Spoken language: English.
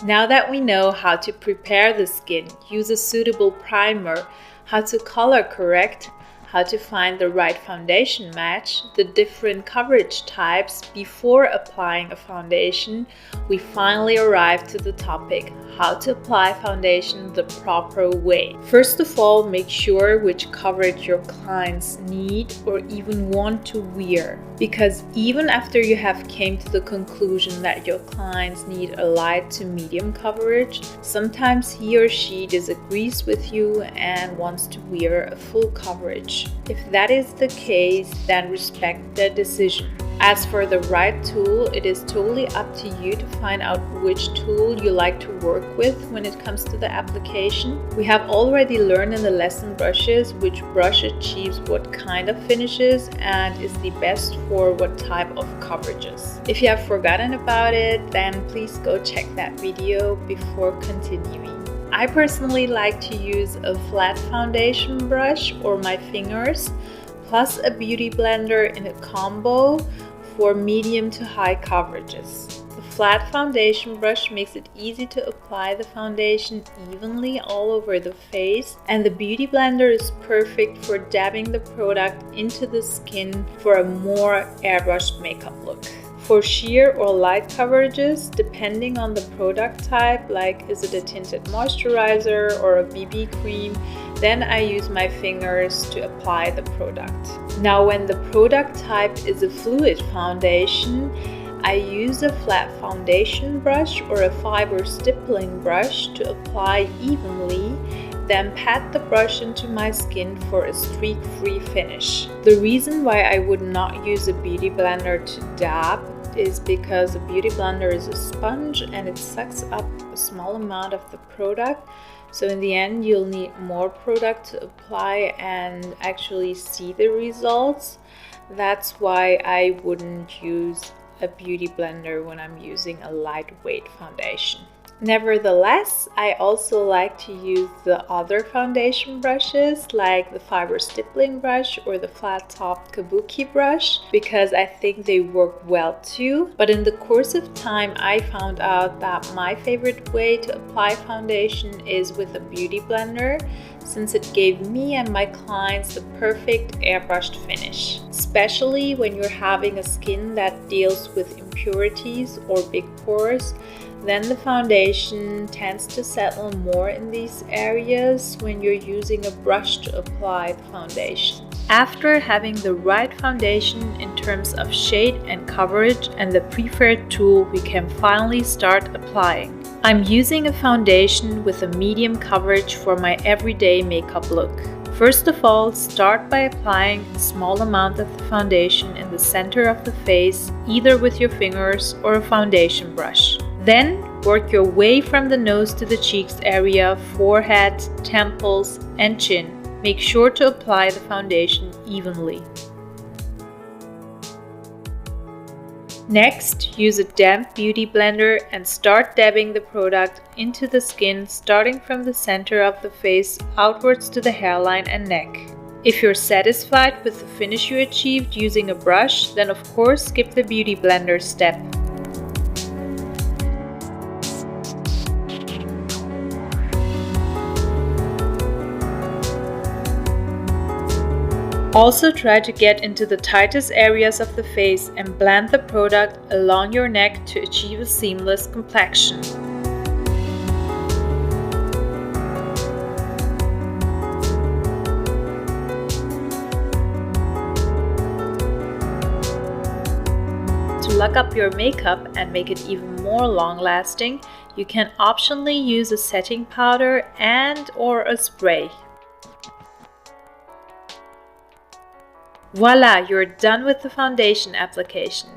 Now that we know how to prepare the skin, use a suitable primer, how to color correct, how to find the right foundation match, the different coverage types before applying a foundation, we finally arrive to the topic, how to apply foundation the proper way. First of all, make sure which coverage your clients need or even want to wear. Because even after you have came to the conclusion that your clients need a light to medium coverage, sometimes he or she disagrees with you and wants to wear a full coverage. If that is the case, then respect their decision. As for the right tool, it is totally up to you to find out which tool you like to work with when it comes to the application. We have already learned in the lesson brushes which brush achieves what kind of finishes and is the best for what type of coverages. If you have forgotten about it, then please go check that video before continuing. I personally like to use a flat foundation brush or my fingers, plus a beauty blender in a combo for medium to high coverages. The flat foundation brush makes it easy to apply the foundation evenly all over the face, and the beauty blender is perfect for dabbing the product into the skin for a more airbrushed makeup look. For sheer or light coverages, depending on the product type, like is it a tinted moisturizer or a BB cream, then I use my fingers to apply the product. Now, when the product type is a fluid foundation, I use a flat foundation brush or a fiber stippling brush to apply evenly, then pat the brush into my skin for a streak-free finish. The reason why I would not use a beauty blender to dab is because a beauty blender is a sponge and it sucks up a small amount of the product. So in the end, you'll need more product to apply and actually see the results. That's why I wouldn't use a beauty blender when I'm using a lightweight foundation. Nevertheless, I also like to use the other foundation brushes like the fiber stippling brush or the flat top kabuki brush because I think they work well too. But in the course of time, I found out that my favorite way to apply foundation is with a beauty blender, since it gave me and my clients the perfect airbrushed finish. Especially when you're having a skin that deals with impurities or big pores, then the foundation tends to settle more in these areas when you're using a brush to apply the foundation. After having the right foundation in terms of shade and coverage and the preferred tool, we can finally start applying. I'm using a foundation with a medium coverage for my everyday makeup look. First of all, start by applying a small amount of the foundation in the center of the face, either with your fingers or a foundation brush. Then work your way from the nose to the cheeks area, forehead, temples, and chin. Make sure to apply the foundation evenly. Next, use a damp beauty blender and start dabbing the product into the skin, starting from the center of the face outwards to the hairline and neck. If you're satisfied with the finish you achieved using a brush, then of course skip the beauty blender step. Also try to get into the tightest areas of the face and blend the product along your neck to achieve a seamless complexion. To luck up your makeup and make it even more long-lasting, you can optionally use a setting powder and/or a spray. Voila, you're done with the foundation application.